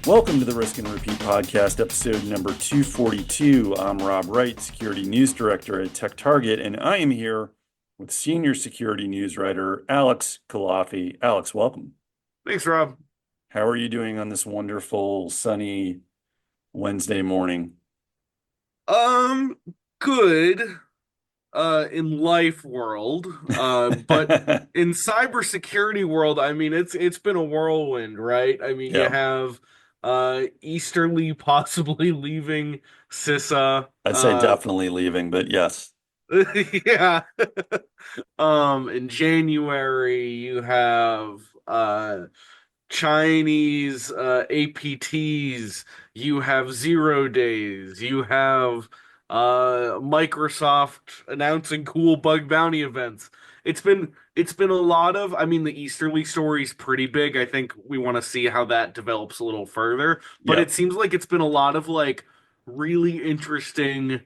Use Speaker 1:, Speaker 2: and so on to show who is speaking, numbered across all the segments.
Speaker 1: Welcome to the Risk and Repeat podcast, episode number 242. I'm Rob Wright, Security News Director at TechTarget, and I am here with Senior Security News Writer Alex Kalafi. Alex, welcome.
Speaker 2: Thanks, Rob.
Speaker 1: How are you doing on this wonderful, sunny Wednesday morning?
Speaker 2: Um, Good, in life world, but in cybersecurity world, I mean, it's been a whirlwind, right? I mean, you
Speaker 1: Yeah,
Speaker 2: have Easterly possibly leaving CISA,
Speaker 1: I'd say definitely leaving, but yes.
Speaker 2: yeah. In January, you have Chinese APTs, you have 0 days, you have Microsoft announcing cool bug bounty events. It's been a lot of, I mean, the Easterly story's pretty big. I think we want to see how that develops a little further, but
Speaker 1: Yeah,
Speaker 2: it seems like it's been a lot of like really interesting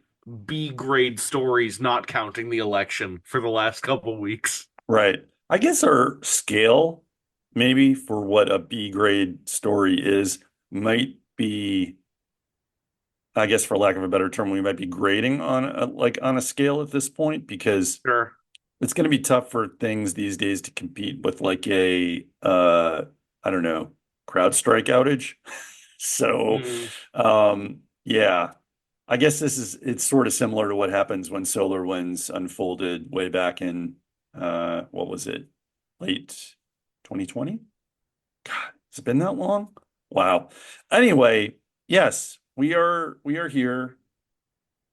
Speaker 2: B grade stories, not counting the election for the last couple weeks.
Speaker 1: right. I guess our scale, maybe for what a B grade story is, might be, I guess for lack of a better term, we might be grading on a scale at this point because
Speaker 2: Sure.
Speaker 1: it's going to be tough for things these days to compete with like a I don't know, CrowdStrike outage. So
Speaker 2: Mm.
Speaker 1: yeah, I guess it's sort of similar to what happens when SolarWinds unfolded way back in what was it? Late 2020? God, has it been that long? Wow. Anyway, yes, we are here,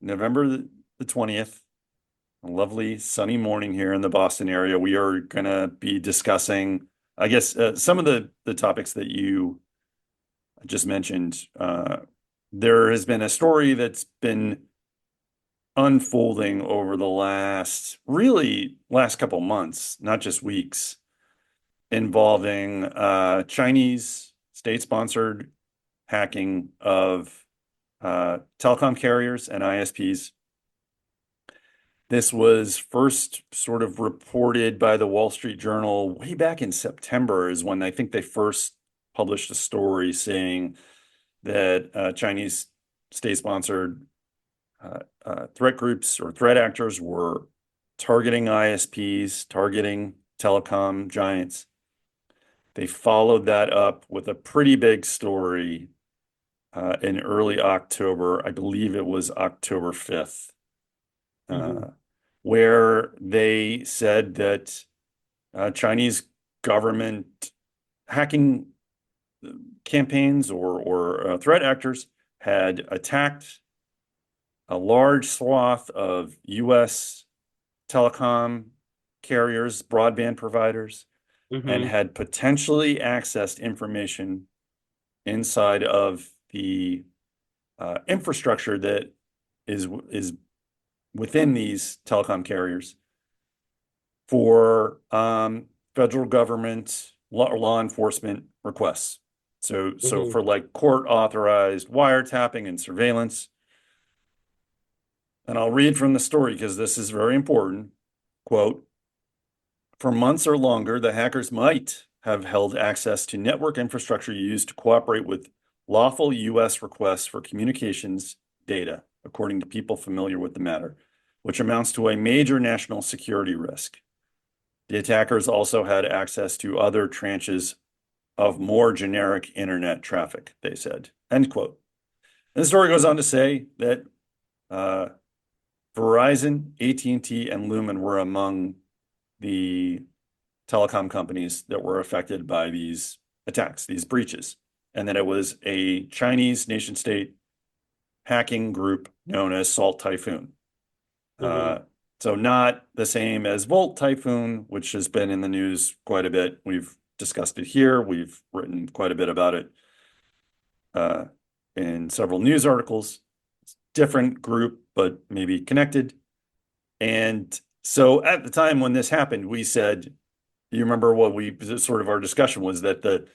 Speaker 1: November the 20th, a lovely sunny morning here in the Boston area. We are gonna be discussing, I guess, some of the topics that you just mentioned. There has been a story that's been unfolding over the last couple months, not just weeks, involving Chinese state-sponsored hacking of telecom carriers and ISPs. This was first sort of reported by the Wall Street Journal way back in September, is when I think they first published a story saying that Chinese state-sponsored threat groups or threat actors were targeting ISPs, targeting telecom giants. They followed that up with a pretty big story in early October. I believe it was October 5th,
Speaker 2: Mhm.
Speaker 1: uh, where they said that Chinese government hacking campaigns or threat actors had attacked a large swath of U.S. telecom carriers, broadband providers, and
Speaker 2: Mhm.
Speaker 1: had potentially accessed information inside of the infrastructure that is within these telecom carriers for federal government law enforcement requests. So
Speaker 2: Mhm.
Speaker 1: for like court authorized wiretapping and surveillance. And I'll read from the story because this is very important. Quote, for months or longer, the hackers might have held access to network infrastructure used to cooperate with lawful U.S. requests for communications data, according to people familiar with the matter, which amounts to a major national security risk. The attackers also had access to other tranches of more generic internet traffic, they said. End quote. And the story goes on to say that uh, Verizon, AT&T, and Lumen were among the telecom companies that were affected by these attacks, these breaches, and that it was a Chinese nation state hacking group known as Salt Typhoon.
Speaker 2: Mhm.
Speaker 1: Uh, so not the same as Volt Typhoon, which has been in the news quite a bit. We've discussed it here. We've written quite a bit about it uh, in several news articles. Different group, but maybe connected. And so at the time when this happened, we said, you remember what we sort of our discussion was that the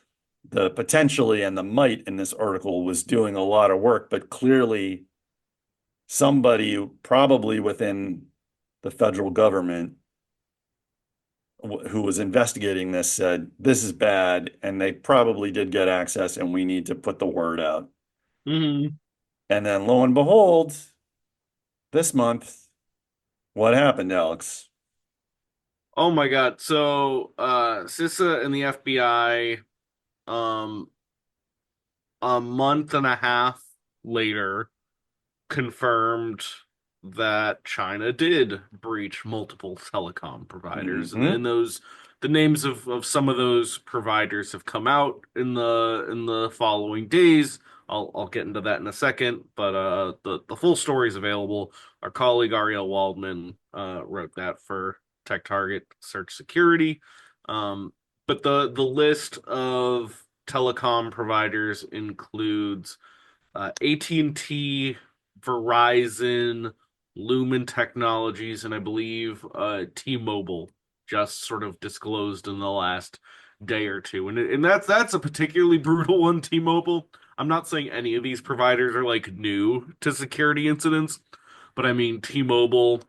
Speaker 1: potentially and the might in this article was doing a lot of work, but clearly somebody probably within the federal government who was investigating this, said, this is bad, and they probably did get access, and we need to put the word out.
Speaker 2: Hmm.
Speaker 1: And then lo and behold, this month, what happened, Alex?
Speaker 2: Oh my God. So, CISA and the FBI, um, a month and a half later, confirmed that China did breach multiple telecom providers, and
Speaker 1: Hmm.
Speaker 2: those the names of some of those providers have come out in the following days. I'll get into that in a second, but the full story is available. Our colleague Ariel Waldman wrote that for Tech Target Search Security. Um, but the list of telecom providers includes AT&T, Verizon, Lumen Technologies, and I believe T-Mobile just sort of disclosed in the last day or two. And that's a particularly brutal one, T-Mobile. I'm not saying any of these providers are like new to security incidents, but I mean T-Mobile,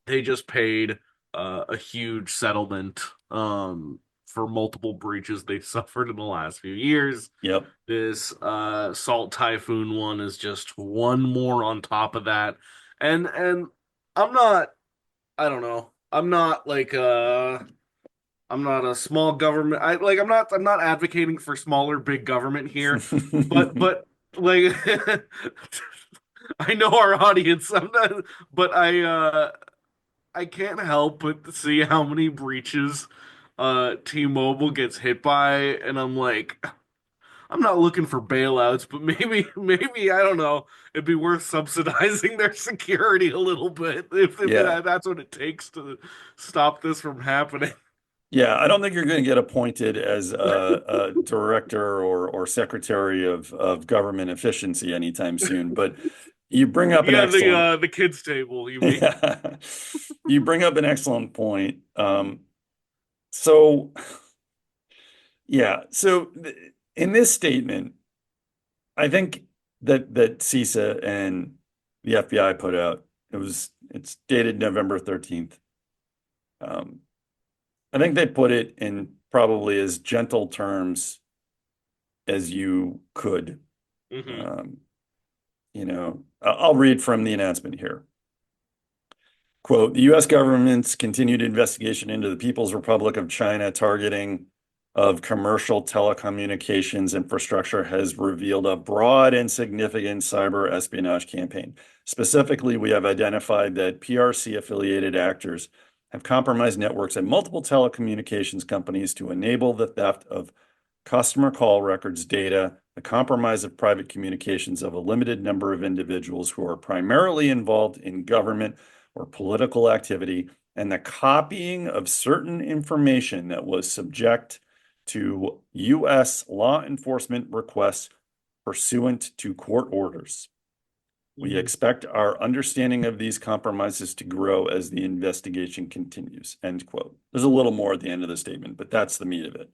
Speaker 2: they just paid a huge settlement for multiple breaches they suffered in the last few years.
Speaker 1: Yep.
Speaker 2: This Salt Typhoon one is just one more on top of that. And I'm not I don't know. I'm not a small government. I'm not advocating for smaller big government here, but like I know our audience. I'm not but I can't help but see how many breaches T-Mobile gets hit by, and I'm like, I'm not looking for bailouts, but maybe I don't know. It'd be worth subsidizing their security a little bit if
Speaker 1: Yeah.
Speaker 2: that's what it takes to stop this from happening.
Speaker 1: Yeah, I don't think you're going to get appointed as a director or secretary of government efficiency anytime soon. But you bring up an
Speaker 2: Yeah,
Speaker 1: excellent,
Speaker 2: the kids table, you mean?
Speaker 1: yeah, you bring up an excellent point. So yeah, in this statement, I think that CISA and the FBI put out, it's dated November 13th. Um, I think they put it in probably as gentle terms as you could.
Speaker 2: Hmm.
Speaker 1: Um, I'll read from the announcement here. Quote, the U.S. government's continued investigation into the People's Republic of China targeting of commercial telecommunications infrastructure has revealed a broad and significant cyber espionage campaign. Specifically, we have identified that PRC-affiliated actors have compromised networks at multiple telecommunications companies to enable the theft of customer call records data, the compromise of private communications of a limited number of individuals who are primarily involved in government or political activity, and the copying of certain information that was subject to U.S. law enforcement requests pursuant to court orders. We
Speaker 2: Hmm.
Speaker 1: expect our understanding of these compromises to grow as the investigation continues. End quote. There's a little more at the end of the statement, but that's the meat of it.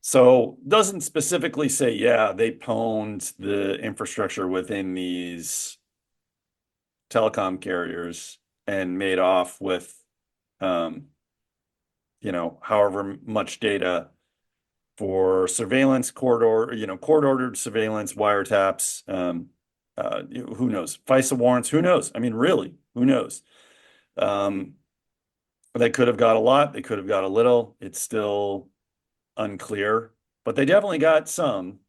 Speaker 1: So doesn't specifically say, yeah, they pwned the infrastructure within these telecom carriers and made off with, um, however much data for surveillance, court ordered surveillance, wiretaps, who knows, FISA warrants, who knows? I mean, really, who knows? Um, they could have got a lot, they could have got a little. It's still unclear, but they definitely got some.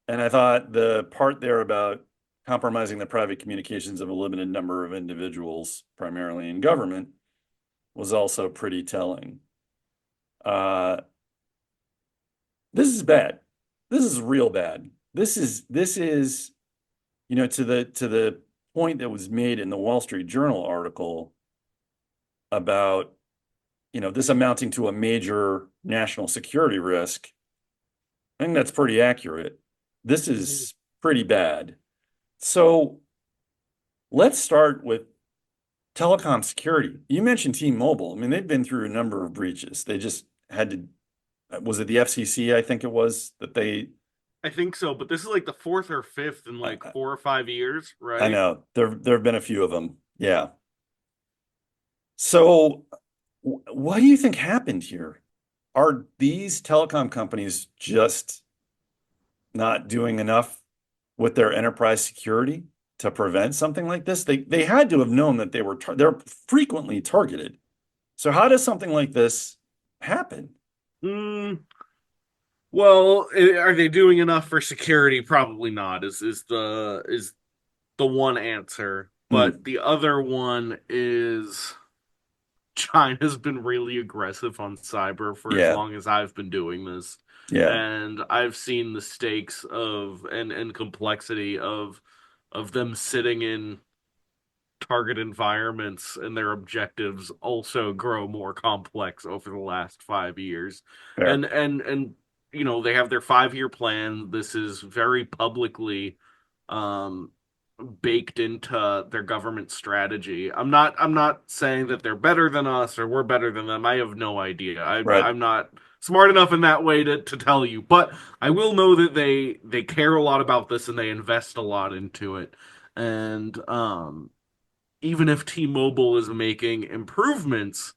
Speaker 1: And I thought the part there about compromising the private communications of a limited number of individuals, primarily in government, was also pretty telling. Uh, this is bad. This is real bad. This is, to the point that was made in the Wall Street Journal article about, this amounting to a major national security risk. I think that's pretty accurate. This
Speaker 2: Hmm.
Speaker 1: is pretty bad. So let's start with telecom security. You mentioned T-Mobile. I mean, they've been through a number of breaches. They just had to, was it the FCC, I think it was, that they,
Speaker 2: I think so, but this is like the fourth or fifth in like
Speaker 1: I,
Speaker 2: 4 or 5 years,
Speaker 1: I
Speaker 2: right?
Speaker 1: know there have been a few of them. Yeah. So What do you think happened here? Are these telecom companies just not doing enough with their enterprise security to prevent something like this? They had to have known that they're frequently targeted. So how does something like this happen?
Speaker 2: Mm, well, are they doing enough for security? Probably not. Is the one answer.
Speaker 1: Hmm.
Speaker 2: But the other one is China's been really aggressive on cyber for as
Speaker 1: Yeah,
Speaker 2: long as I've been doing this.
Speaker 1: yeah,
Speaker 2: And I've seen the stakes of and complexity of them sitting in target environments and their objectives also grow more complex over the last 5 years.
Speaker 1: fair.
Speaker 2: And they have their 5 year plan. This is very publicly um baked into their government strategy. I'm not saying that they're better than us or we're better than them. I have no idea.
Speaker 1: Right.
Speaker 2: I'm not smart enough in that way to tell you, but I will know that they care a lot about this and they invest a lot into it. And even if T-Mobile is making improvements,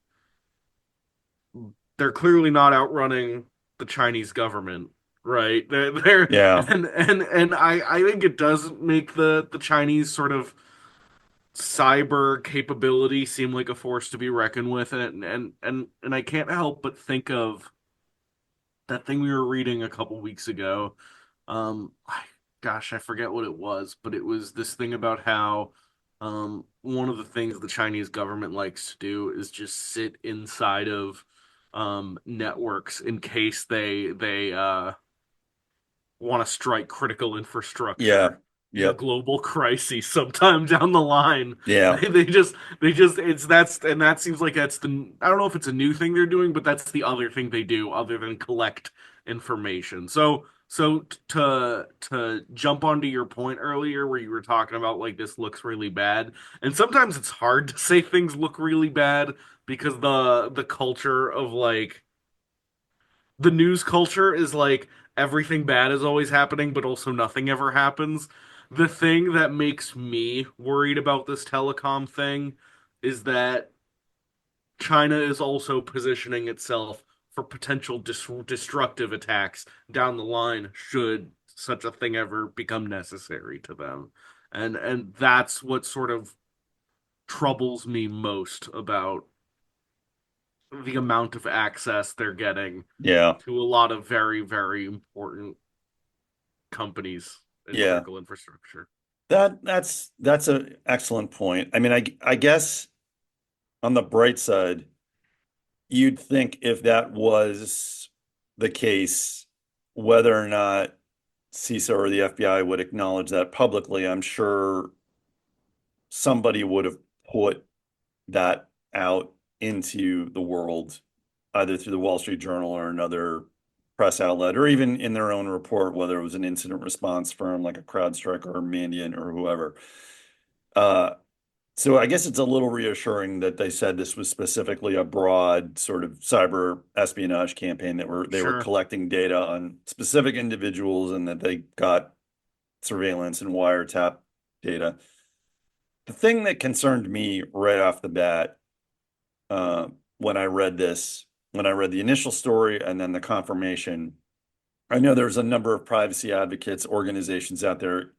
Speaker 2: they're clearly not outrunning the Chinese government, right? They're
Speaker 1: Yeah,
Speaker 2: and I think it does make the Chinese sort of cyber capability seem like a force to be reckoned with, and I can't help but think of that thing we were reading a couple weeks ago. Gosh, I forget what it was, but it was this thing about how one of the things the Chinese government likes to do is just sit inside of networks in case they want to strike critical
Speaker 1: yeah,
Speaker 2: infrastructure in a
Speaker 1: yep,
Speaker 2: global crisis sometime down the line.
Speaker 1: yeah,
Speaker 2: They just it's that's and that seems like that's the I don't know if it's a new thing they're doing, but that's the other thing they do other than collect information. So to jump onto your point earlier where you were talking about like this looks really bad, and sometimes it's hard to say things look really bad because the culture of like the news culture is like everything bad is always happening, but also nothing ever happens. The thing that makes me worried about this telecom thing is that China is also positioning itself for potential destructive attacks down the line should such a thing ever become necessary to them. And that's what sort of troubles me most about the amount of access they're getting
Speaker 1: yeah,
Speaker 2: to a lot of very, very important companies and
Speaker 1: yeah.
Speaker 2: critical infrastructure.
Speaker 1: That's an excellent point. I mean, I guess on the bright side, you'd think if that was the case, whether or not CISA or the FBI would acknowledge that publicly, I'm sure somebody would have put that out into the world, either through the Wall Street Journal or another press outlet, or even in their own report, whether it was an incident response firm like a CrowdStrike or Mandiant or whoever. Uh, so I guess it's a little reassuring that they said this was specifically a broad sort of cyber espionage campaign that they were
Speaker 2: Sure.
Speaker 1: collecting data on specific individuals and that they got surveillance and wiretap data. The thing that concerned me right off the bat when I read this, when I read the initial story and then the confirmation, I know there's a number of privacy advocates, organizations out there,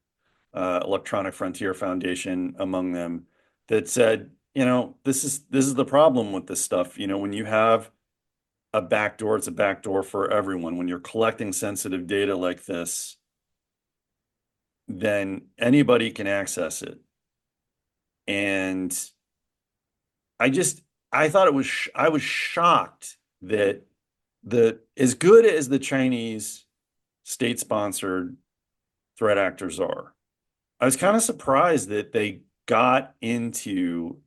Speaker 1: Electronic Frontier Foundation among them, that said, this is the problem with this stuff. When you have a backdoor, it's a backdoor for everyone. When you're collecting sensitive data like this, then anybody can access it. And I just I thought I was shocked that the as good as the Chinese state-sponsored threat actors are, I was kind of surprised that they got into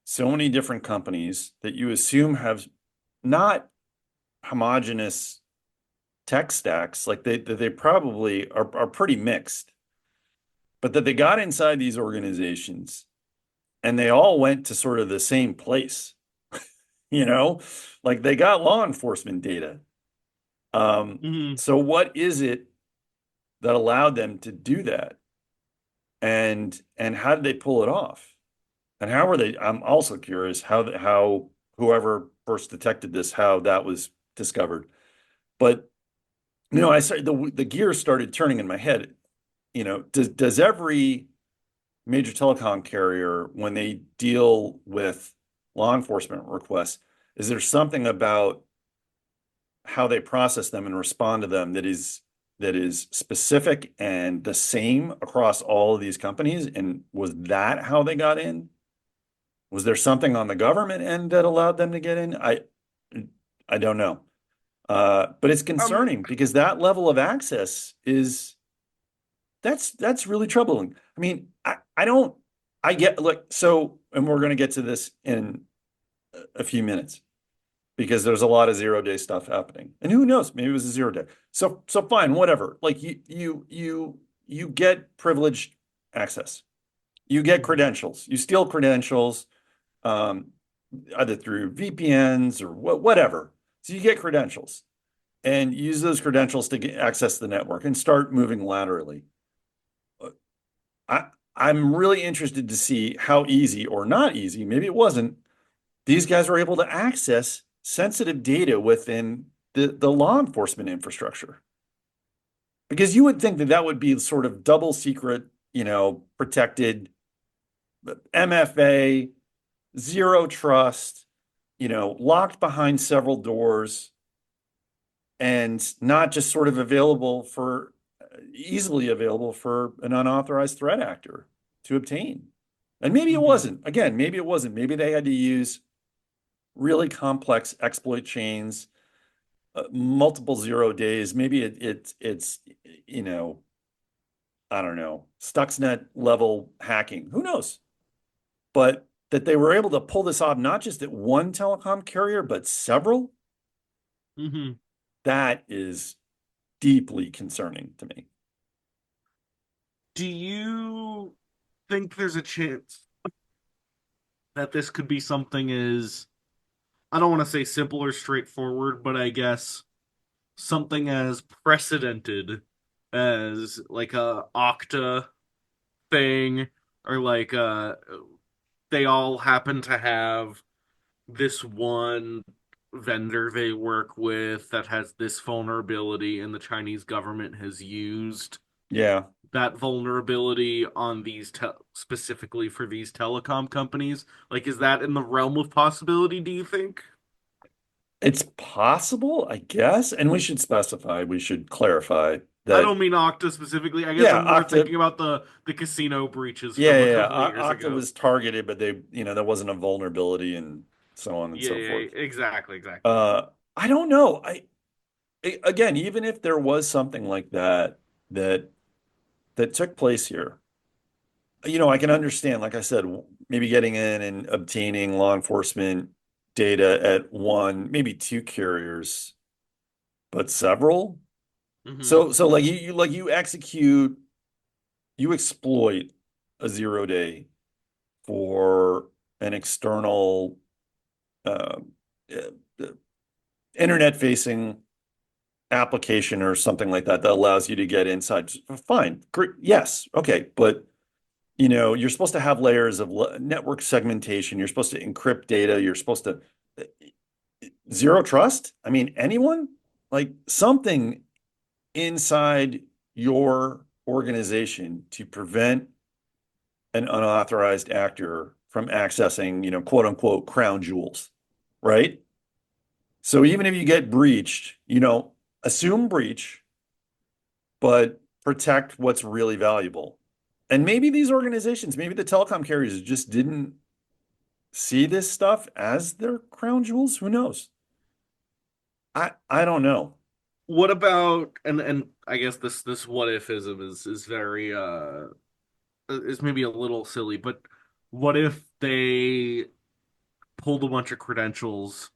Speaker 1: so many different companies that you assume have not homogenous tech stacks, like they probably are pretty mixed, but that they got inside these organizations and they all went to sort of the same place, you know, like they got law enforcement data.
Speaker 2: Hmm.
Speaker 1: So what is it that allowed them to do that? And how did they pull it off? And how were they? I'm also curious how whoever first detected this, how that was discovered. But I started the gears started turning in my head. Does every major telecom carrier, when they deal with law enforcement requests, is there something about how they process them and respond to them that is specific and the same across all of these companies? And was that how they got in? Was there something on the government end that allowed them to get in? I don't know. But it's
Speaker 2: Um,
Speaker 1: concerning because that level of access is that's really troubling. I mean, I don't I get look so, and we're going to get to this in a few minutes because there's a lot of 0 day stuff happening. And who knows, maybe it was a 0 day. So fine, whatever. Like you get privileged access. You get
Speaker 2: mhm,
Speaker 1: credentials. You steal credentials um either through VPNs or whatever. So you get credentials and use those credentials to get access the network and start moving laterally. I I'm really interested to see how easy or not easy, maybe it wasn't, these guys were able to access sensitive data within the law enforcement infrastructure. Because you would think that that would be sort of double secret, protected MFA, zero trust, locked behind several doors and not just sort of easily available for an unauthorized threat actor to obtain. And maybe it
Speaker 2: mhm,
Speaker 1: wasn't. Again, maybe it wasn't. Maybe they had to use really complex exploit chains, multiple 0 days. Maybe it's I don't know, Stuxnet level hacking. Who knows? But that they were able to pull this off not just at one telecom carrier, but several,
Speaker 2: mhm.
Speaker 1: that is deeply concerning to me.
Speaker 2: Do you think there's a chance that this could be something as, I don't want to say simple or straightforward, but I guess something as precedented as like a Okta thing, or like they all happen to have this one vendor they work with that has this vulnerability, and the Chinese government has used
Speaker 1: Yeah,
Speaker 2: that vulnerability on specifically for these telecom companies. Like, is that in the realm of possibility, do you think?
Speaker 1: it's possible, I guess. And we should specify, we should clarify
Speaker 2: I
Speaker 1: that,
Speaker 2: don't mean Okta specifically. I guess
Speaker 1: yeah,
Speaker 2: I'm more
Speaker 1: Okta,
Speaker 2: thinking about the casino breaches
Speaker 1: yeah,
Speaker 2: from a
Speaker 1: yeah, yeah.
Speaker 2: couple of years
Speaker 1: Okta
Speaker 2: ago.
Speaker 1: was targeted, but there wasn't a vulnerability and so on and
Speaker 2: Yeah,
Speaker 1: so
Speaker 2: yeah,
Speaker 1: forth.
Speaker 2: yeah, exactly, exactly.
Speaker 1: Uh, I don't know. Again, even if there was something like that that took place here, I can understand, like I said, maybe getting in and obtaining law enforcement data at one, maybe two carriers, but several.
Speaker 2: Hmm.
Speaker 1: So like you exploit a 0 day for an external uh, uh, internet facing application or something like that that allows you to get inside. Fine, great, yes, okay, but you're supposed to have layers of network segmentation. You're supposed to encrypt data. You're supposed to zero trust. I mean, anyone like something inside your organization to prevent an unauthorized actor from accessing, quote unquote, crown jewels, right? So even if you get breached, assume breach, but protect what's really valuable. And maybe these organizations, maybe the telecom carriers just didn't see this stuff as their crown jewels. Who knows? I don't know.
Speaker 2: What about, and I guess this what ifism is very is maybe a little silly, but what if they pulled a bunch of credentials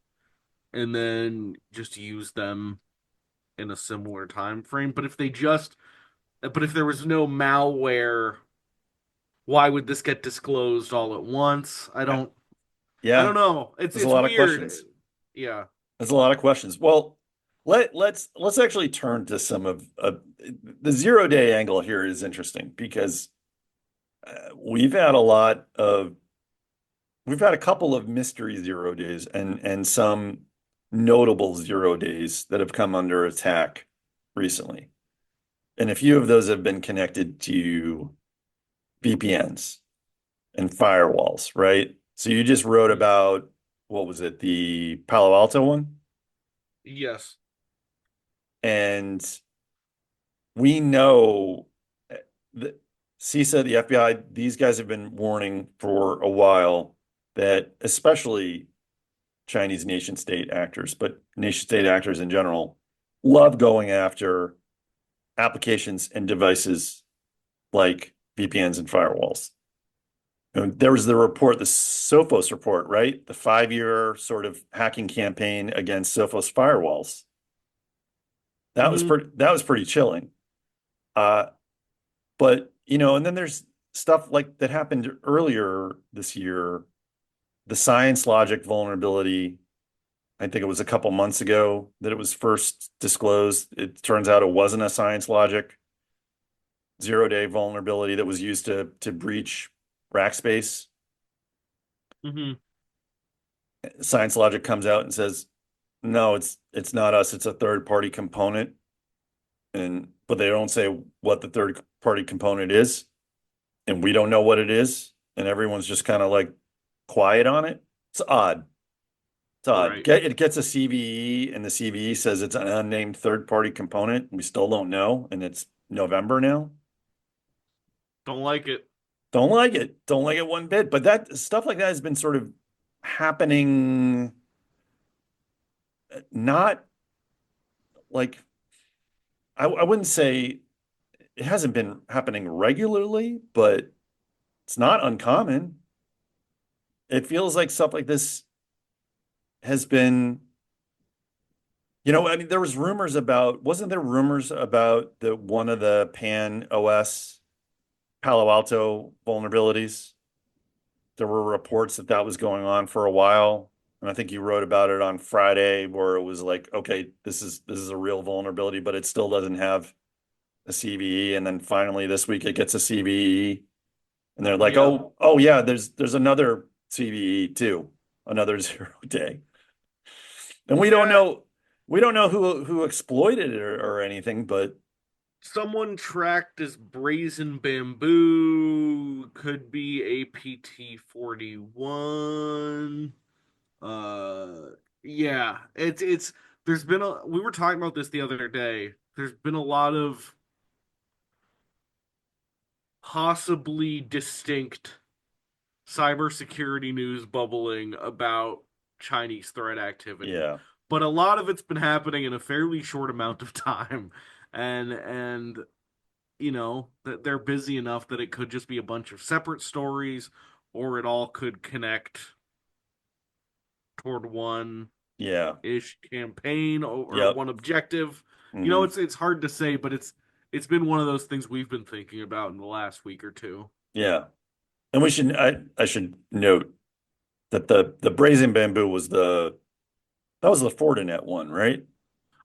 Speaker 2: and then just used them in a similar time frame? But if there was no malware, why would this get disclosed all at once?
Speaker 1: I,
Speaker 2: I don't
Speaker 1: yeah,
Speaker 2: know.
Speaker 1: there's a
Speaker 2: It's
Speaker 1: lot of
Speaker 2: weird.
Speaker 1: questions.
Speaker 2: Yeah.
Speaker 1: There's a lot of questions. Well, let's actually turn to some of the 0 day angle here is interesting because we've had a lot of we've had a couple of mystery 0 days and some notable 0 days that have come under attack recently. And a few of those have been connected to VPNs and firewalls, right? So you just wrote
Speaker 2: Mhm.
Speaker 1: about, what was it, the Palo Alto one?
Speaker 2: Yes.
Speaker 1: And we know that CISA, the FBI, these guys have been warning for a while that especially Chinese nation state actors, but nation state actors in general, love going after applications and devices like VPNs and firewalls. And there was the report, the Sophos report, right? The 5 year sort of hacking campaign against Sophos firewalls.
Speaker 2: Hmm.
Speaker 1: That was pretty chilling. Uh, but and then there's stuff like that happened earlier this year, the science logic vulnerability. I think it was a couple months ago that it was first disclosed. It turns out it wasn't a science logic 0 day vulnerability that was used to breach Rackspace.
Speaker 2: Hmm.
Speaker 1: Science logic comes out and says, no, it's not us, it's a third party component. And but they don't say what the third party component is, and we don't know what it is, and everyone's just kind of like quiet on it. It's odd. It's odd.
Speaker 2: Right.
Speaker 1: It gets a CVE, and the CVE says it's an unnamed third party component. We still don't know, and it's November now.
Speaker 2: Don't like it.
Speaker 1: Don't like it. Don't like it one bit. But that stuff like that has been sort of happening, not like I wouldn't say it hasn't been happening regularly, but it's not uncommon. It feels like stuff like this has been, I mean, there was rumors about, wasn't there rumors about the one of the Pan OS Palo Alto vulnerabilities? There were reports that that was going on for a while, and I think you wrote about it on Friday, where it was like, okay, this is a real vulnerability, but it still doesn't have a CVE. And then finally this week it gets a CVE, and they're like,
Speaker 2: Yep.
Speaker 1: oh yeah, there's another CVE too, another 0 day, and
Speaker 2: Yeah.
Speaker 1: we don't know who exploited it or anything, but
Speaker 2: Someone tracked as brazen bamboo, could be APT 41. Uh yeah, it's there's been a we were talking about this the other day. There's been a lot of possibly distinct cybersecurity news bubbling about Chinese threat activity.
Speaker 1: yeah,
Speaker 2: But a lot of it's been happening in a fairly short amount of time. And that they're busy enough that it could just be a bunch of separate stories, or it all could connect toward one
Speaker 1: yeah,
Speaker 2: ish campaign or
Speaker 1: yep,
Speaker 2: one objective.
Speaker 1: hmm,
Speaker 2: It's hard to say, but it's been one of those things we've been thinking about in the last week or two.
Speaker 1: yeah. And I should note that the brazen bamboo was that was the Fortinet one, right?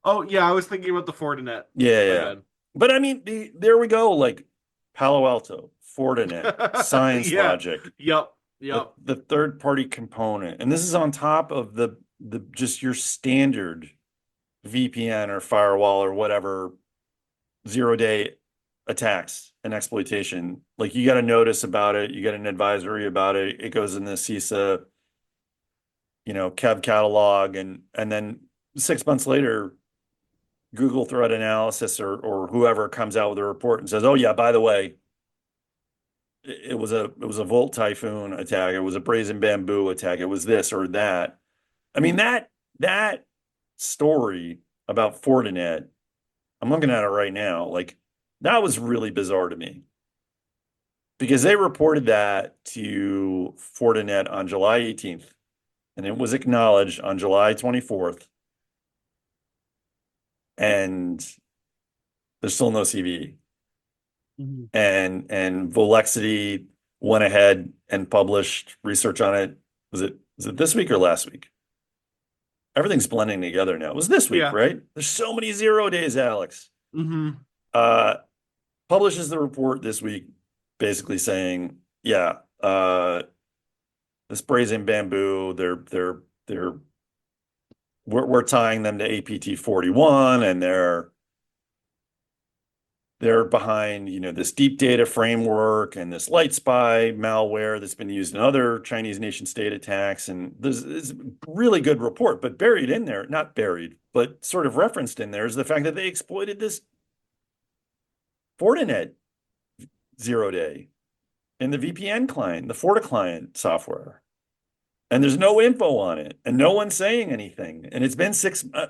Speaker 2: Oh yeah, I was thinking about the Fortinet.
Speaker 1: Yeah,
Speaker 2: My
Speaker 1: yeah.
Speaker 2: bad.
Speaker 1: But I mean, there we go. Like Palo Alto, Fortinet, Science
Speaker 2: Yeah.
Speaker 1: Logic,
Speaker 2: Yep.
Speaker 1: the
Speaker 2: Yep.
Speaker 1: the third party component, and this is on top of the just your standard VPN or firewall or whatever 0 day attacks and exploitation. Like you got a notice about it, you get an advisory about it. It goes in the CISA, Kev catalog, and then 6 months later, Google Threat Analysis or whoever comes out with a report and says, "Oh yeah, by the way, it was a Volt Typhoon attack. It was a Brazen Bamboo attack. It was this or that." I mean that story about Fortinet, I'm looking at it right now. Like that was really bizarre to me because they reported that to Fortinet on July 18th, and it was acknowledged on July 24th, and there's still no CVE.
Speaker 2: Mhm.
Speaker 1: And Volexity went ahead and published research on it. Was it this week or last week? Everything's blending together now. It was this week,
Speaker 2: Yeah.
Speaker 1: right? There's so many 0 days, Alex.
Speaker 2: Hmm.
Speaker 1: Uh, Publishes the report this week, basically saying, yeah, this brazen bamboo. They're we're tying them to APT 41, and they're behind, this deep data framework and this light spy malware that's been used in other Chinese nation state attacks. And this really good report, but buried in there, not buried, but sort of referenced in there is the fact that they exploited this Fortinet 0-day in the VPN client, the FortiClient software. And there's no info on it, and no one's saying anything. And it's been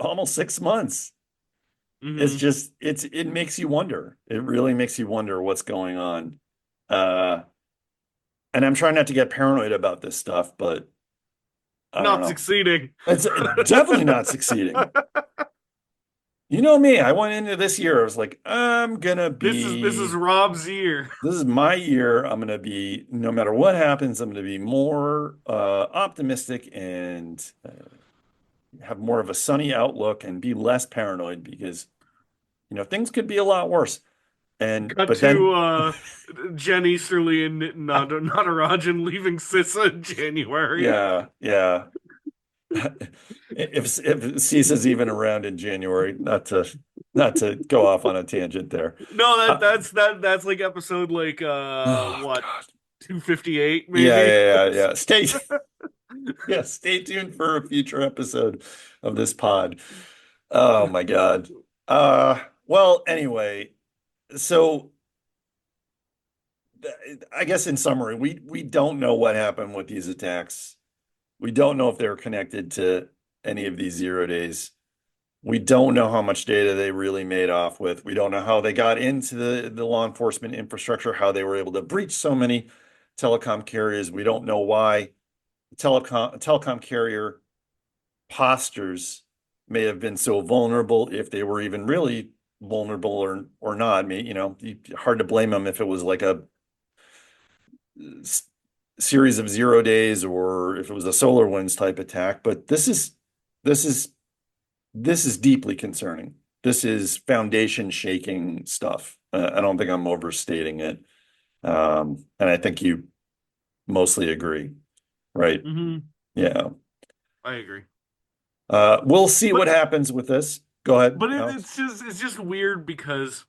Speaker 1: almost 6 months. It's
Speaker 2: Hmm.
Speaker 1: just it makes you wonder. It really makes you wonder what's going on. Uh, and I'm trying not to get paranoid about this stuff, but I don't
Speaker 2: Not
Speaker 1: know.
Speaker 2: succeeding.
Speaker 1: It's definitely not succeeding. You know me, I went into this year, I was like,
Speaker 2: This is Rob's year.
Speaker 1: this is my year. I'm gonna be, no matter what happens, I'm gonna be more optimistic and have more of a sunny outlook and be less paranoid because, things could be a lot worse.
Speaker 2: Cut
Speaker 1: But
Speaker 2: to
Speaker 1: then
Speaker 2: Jen Easterly and Natarajan leaving CISA in January.
Speaker 1: yeah, yeah. If CISA's even around in January, not to go off on a tangent there.
Speaker 2: No, that
Speaker 1: Uh,
Speaker 2: that's like episode like
Speaker 1: oh
Speaker 2: what,
Speaker 1: God.
Speaker 2: 258
Speaker 1: Yeah,
Speaker 2: maybe.
Speaker 1: yeah, yeah, yeah. Stay tuned for a future episode of this pod. Oh my God. Well, anyway, so I guess in summary, we don't know what happened with these attacks. We don't know if they're connected to any of these 0 days. We don't know how much data they really made off with. We don't know how they got into the law enforcement infrastructure, how they were able to breach so many telecom carriers. We don't know why telecom carrier postures may have been so vulnerable, if they were even really vulnerable or not. I mean, hard to blame them if it was like a series of 0 days or if it was a SolarWinds type attack. But this is this is deeply concerning. This is foundation shaking stuff. I don't think I'm overstating it. And I think you mostly agree, right?
Speaker 2: Hmm.
Speaker 1: Yeah.
Speaker 2: I agree.
Speaker 1: We'll see what
Speaker 2: But
Speaker 1: happens with this. Go ahead,
Speaker 2: but
Speaker 1: Alex.
Speaker 2: it's just weird because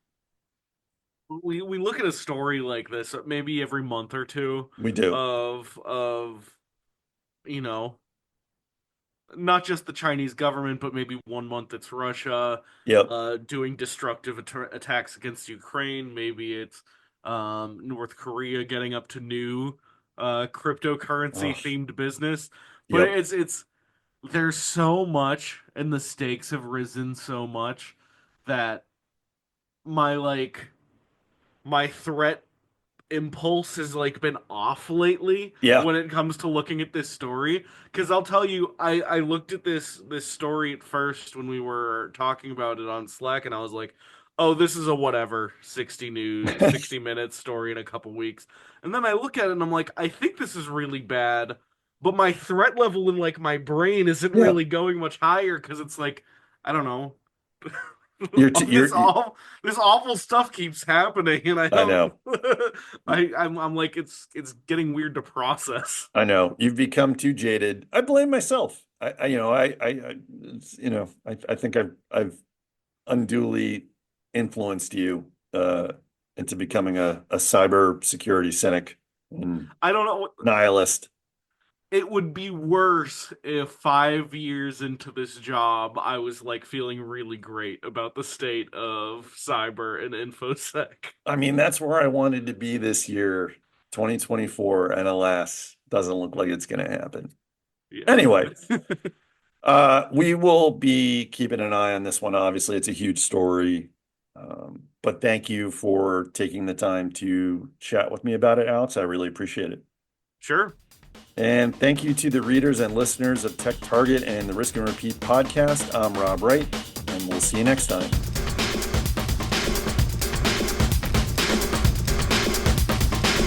Speaker 2: we look at a story like this maybe every month or two
Speaker 1: We do.
Speaker 2: of you know not just the Chinese government, but maybe one month it's Russia
Speaker 1: Yep.
Speaker 2: doing destructive attacks against Ukraine. Maybe it's North Korea getting up to new cryptocurrency
Speaker 1: Oh,
Speaker 2: themed business. But
Speaker 1: yep.
Speaker 2: it's there's so much, and the stakes have risen so much that my my threat impulse has like been off lately
Speaker 1: Yeah.
Speaker 2: when it comes to looking at this story, because I'll tell you, I looked at this story at first when we were talking about it on Slack, and I was like, oh, this is a whatever 60 minutes story in a couple weeks. And then I look at it and I'm like, I think this is really bad, but my threat level in like my brain isn't
Speaker 1: Yeah.
Speaker 2: really going much higher because it's like, I don't know.
Speaker 1: You're, t
Speaker 2: this
Speaker 1: you're,
Speaker 2: all this awful stuff keeps happening, and I
Speaker 1: I
Speaker 2: don't.
Speaker 1: know.
Speaker 2: I'm like, it's getting weird to process.
Speaker 1: I know. You've become too jaded. I blame myself. I think I've unduly influenced you into becoming a cyber security cynic and
Speaker 2: I don't know.
Speaker 1: nihilist.
Speaker 2: It would be worse if 5 years into this job, I was like feeling really great about the state of cyber and infosec.
Speaker 1: I mean, that's where I wanted to be this year, 2024, and alas, doesn't look like it's going to happen.
Speaker 2: Yeah.
Speaker 1: Anyway, we will be keeping an eye on this one. Obviously, it's a huge story. But thank you for taking the time to chat with me about it, Alex. I really appreciate it.
Speaker 2: Sure.
Speaker 1: And thank you to the readers and listeners of Tech Target and the Risk and Repeat podcast. I'm Rob Wright, and we'll see you next time.